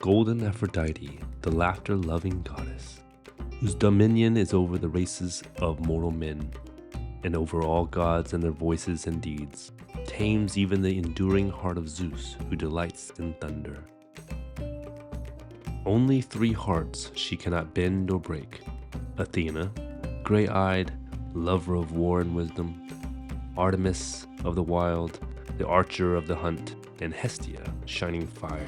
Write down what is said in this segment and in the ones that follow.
golden Aphrodite, the laughter-loving goddess, whose dominion is over the races of mortal men, and over all gods and their voices and deeds, tames even the enduring heart of Zeus, who delights in thunder. Only three hearts she cannot bend or break: Athena, gray-eyed, lover of war and wisdom; Artemis of the wild, the archer of the hunt; and Hestia, shining fire,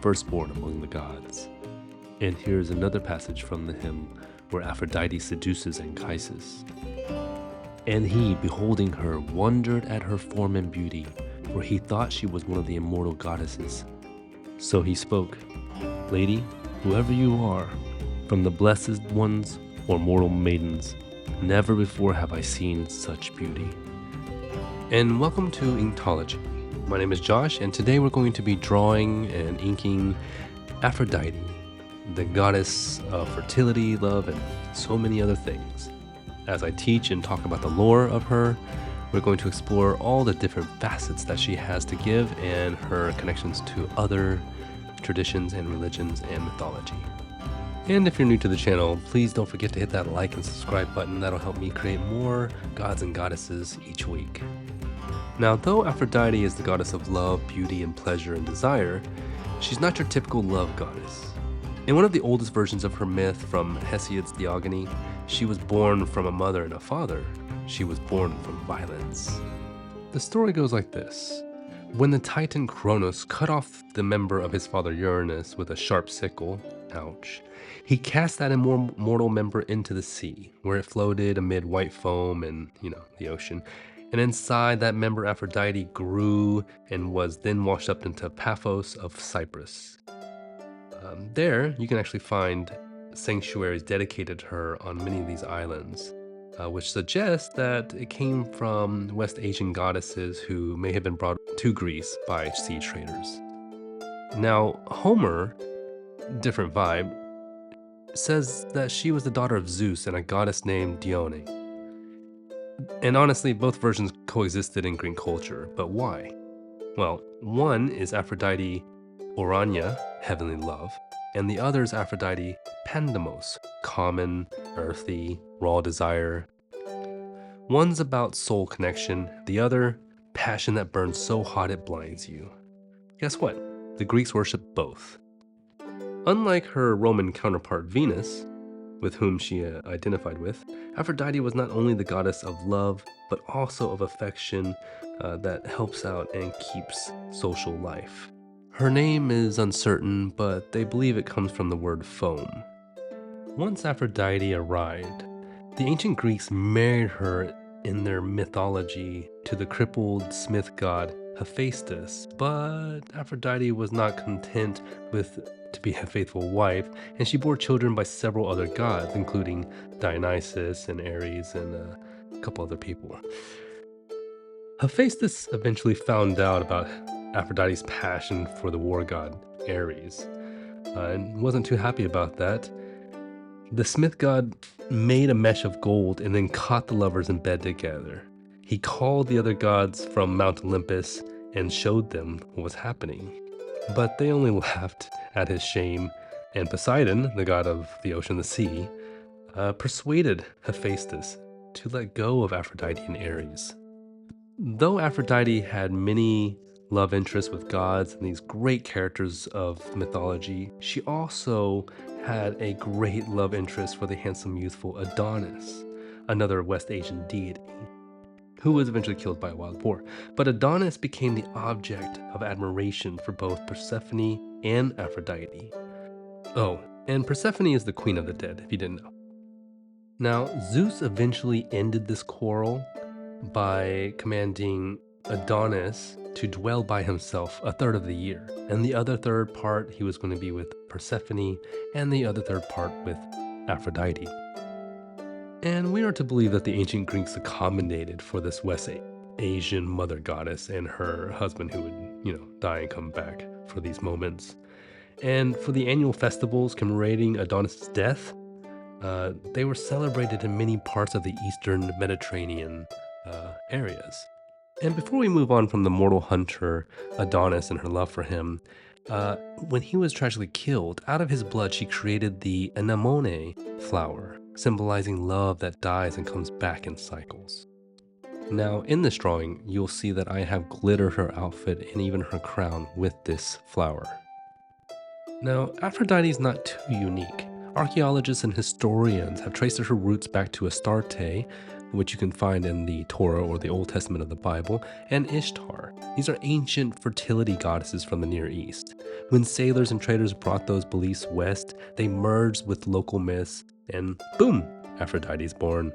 firstborn among the gods. And here's another passage from the hymn where Aphrodite seduces Anchises. And he, beholding her, wondered at her form and beauty, for he thought she was one of the immortal goddesses. So he spoke, "Lady, whoever you are, from the blessed ones or mortal maidens, never before have I seen such beauty." And welcome to Inkology. My name is Josh, and today we're going to be drawing and inking Aphrodite, the goddess of fertility, love, and so many other things. As I teach and talk about the lore of her, we're going to explore all the different facets that she has to give and her connections to other traditions and religions and mythology. And if you're new to the channel, please don't forget to hit that like and subscribe button. That'll help me create more gods and goddesses each week. Now, though Aphrodite is the goddess of love, beauty, and pleasure and desire, she's not your typical love goddess. In one of the oldest versions of her myth from Hesiod's Theogony, she was born from a mother and a father. She was born from violence. The story goes like this. When the Titan Kronos cut off the member of his father Uranus with a sharp sickle, ouch, he cast that immortal member into the sea, where it floated amid white foam and, the ocean. And inside that member, Aphrodite grew and was then washed up into Paphos of Cyprus. There, you can actually find sanctuaries dedicated to her on many of these islands, which suggests that it came from West Asian goddesses who may have been brought to Greece by sea traders. Now, Homer, different vibe, says that she was the daughter of Zeus and a goddess named Dione. And honestly, both versions coexisted in Greek culture, but why? Well, one is Aphrodite Orania, heavenly love, and the other is Aphrodite Pandemos, common, earthy, raw desire. One's about soul connection, the other, passion that burns so hot it blinds you. Guess what? The Greeks worship both. Unlike her Roman counterpart Venus, with whom she identified with, Aphrodite was not only the goddess of love, but also of affection that helps out and keeps social life. Her name is uncertain, but they believe it comes from the word foam. Once Aphrodite arrived, the ancient Greeks married her in their mythology to the crippled smith god Hephaestus, but Aphrodite was not content to be a faithful wife, and she bore children by several other gods, including Dionysus and Ares and a couple other people. Hephaestus eventually found out about Aphrodite's passion for the war god Ares, and wasn't too happy about that. The smith god made a mesh of gold and then caught the lovers in bed together. He called the other gods from Mount Olympus and showed them what was happening. But they only laughed at his shame, and Poseidon, the god of the ocean and the sea, persuaded Hephaestus to let go of Aphrodite and Ares. Though Aphrodite had many love interests with gods and these great characters of mythology, she also had a great love interest for the handsome, youthful Adonis, another West Asian deity, who was eventually killed by a wild boar. But Adonis became the object of admiration for both Persephone and Aphrodite. Oh, and Persephone is the queen of the dead, if you didn't know. Now, Zeus eventually ended this quarrel by commanding Adonis to dwell by himself a third of the year, and the other third part he was going to be with Persephone, and the other third part with Aphrodite. And we are to believe that the ancient Greeks accommodated for this West Asian mother goddess and her husband who would, die and come back for these moments. And for the annual festivals commemorating Adonis' death, they were celebrated in many parts of the Eastern Mediterranean areas. And before we move on from the mortal hunter Adonis and her love for him, when he was tragically killed, out of his blood she created the anemone flower, symbolizing love that dies and comes back in cycles. Now, in this drawing, you'll see that I have glittered her outfit and even her crown with this flower. Now, Aphrodite is not too unique. Archaeologists and historians have traced her roots back to Astarte, which you can find in the Torah or the Old Testament of the Bible, and Ishtar. These are ancient fertility goddesses from the Near East. When sailors and traders brought those beliefs west, they merged with local myths, and boom, Aphrodite is born.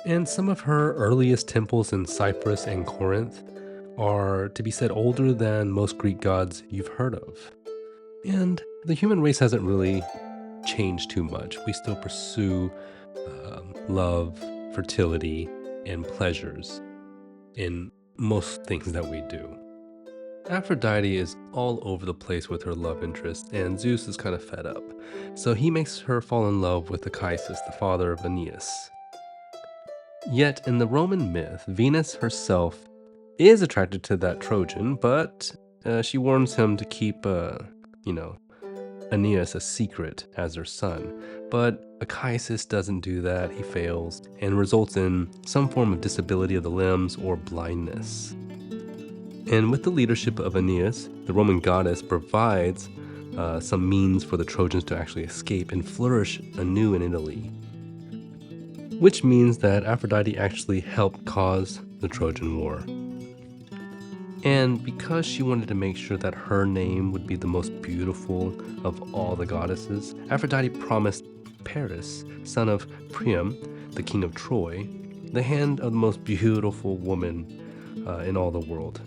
And some of her earliest temples in Cyprus and Corinth are, to be said, older than most Greek gods you've heard of. And the human race hasn't really changed too much. We still pursue love, fertility, and pleasures in most things that we do. Aphrodite is all over the place with her love interest, and Zeus is kind of fed up. So he makes her fall in love with Anchises, the father of Aeneas. Yet in the Roman myth, Venus herself is attracted to that Trojan, but she warns him to keep, Aeneas a secret as her son. But Anchises doesn't do that, he fails, and results in some form of disability of the limbs or blindness. And with the leadership of Aeneas, the Roman goddess provides some means for the Trojans to actually escape and flourish anew in Italy. Which means that Aphrodite actually helped cause the Trojan War. And because she wanted to make sure that her name would be the most beautiful of all the goddesses, Aphrodite promised Paris, son of Priam, the king of Troy, the hand of the most beautiful woman in all the world.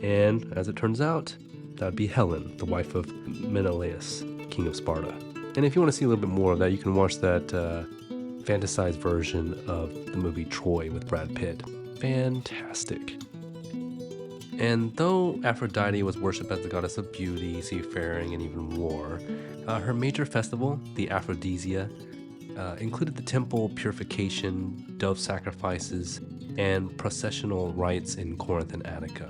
And as it turns out, that would be Helen, the wife of Menelaus, king of Sparta. And if you want to see a little bit more of that, you can watch that fantasized version of the movie Troy with Brad Pitt. Fantastic. And though Aphrodite was worshipped as the goddess of beauty, seafaring, and even war, her major festival, the Aphrodisia, included the temple purification, dove sacrifices, and processional rites in Corinth and Attica.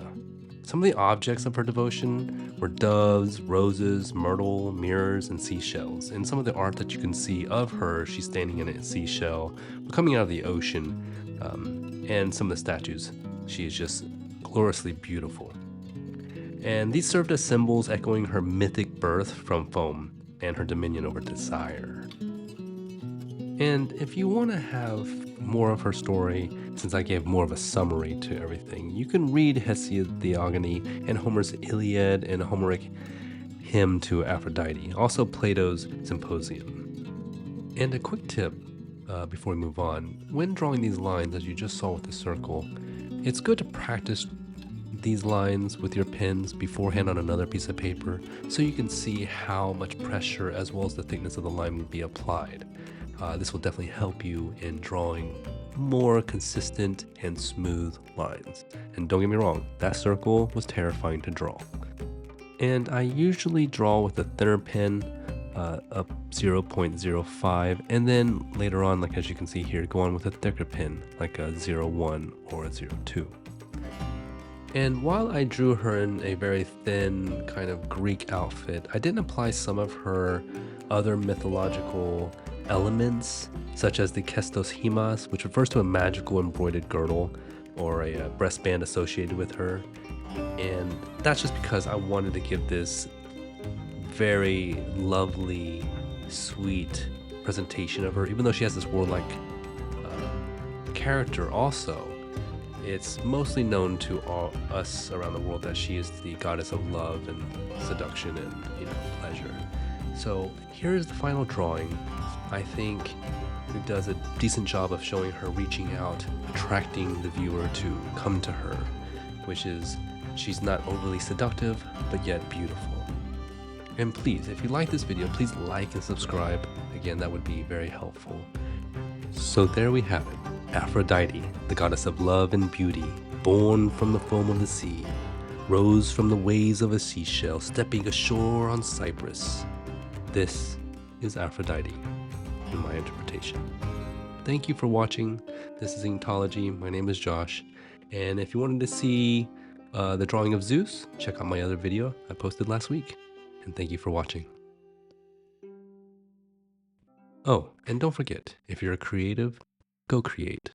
Some of the objects of her devotion were doves, roses, myrtle, mirrors, and seashells. And some of the art that you can see of her, she's standing in a seashell, coming out of the ocean, and some of the statues, she is just gloriously beautiful. And these served as symbols echoing her mythic birth from foam and her dominion over desire. And if you want to have more of her story, since I gave more of a summary to everything, you can read Hesiod's Theogony and Homer's Iliad and a Homeric hymn to Aphrodite, also Plato's Symposium. And a quick tip before we move on, when drawing these lines, as you just saw with the circle, it's good to practice these lines with your pens beforehand on another piece of paper so you can see how much pressure as well as the thickness of the line would be applied. This will definitely help you in drawing more consistent and smooth lines. And don't get me wrong, that circle was terrifying to draw. And I usually draw with a thinner pen, up 0.05, and then later on, like as you can see here, go on with a thicker pen, like a 0.1 or a 0.2. And while I drew her in a very thin kind of Greek outfit, I didn't apply some of her other mythological elements, such as the kestos hemas, which refers to a magical embroidered girdle or a breastband associated with her. And that's just because I wanted to give this very lovely, sweet presentation of her. Even though she has this warlike character also, it's mostly known to all us around the world that she is the goddess of love and seduction and pleasure. So here's the final drawing. I think it does a decent job of showing her reaching out, attracting the viewer to come to her, which is she's not overly seductive, but yet beautiful. And please, if you like this video, please like and subscribe. Again, that would be very helpful. So there we have it. Aphrodite, the goddess of love and beauty, born from the foam of the sea, rose from the waves of a seashell, stepping ashore on Cyprus. This is Aphrodite, in my interpretation. Thank you for watching. This is Untitled. My name is Josh, And if you wanted to see the drawing of Zeus, check out my other video I posted last week. And thank you for watching. Oh, and don't forget, if you're a creative, go create.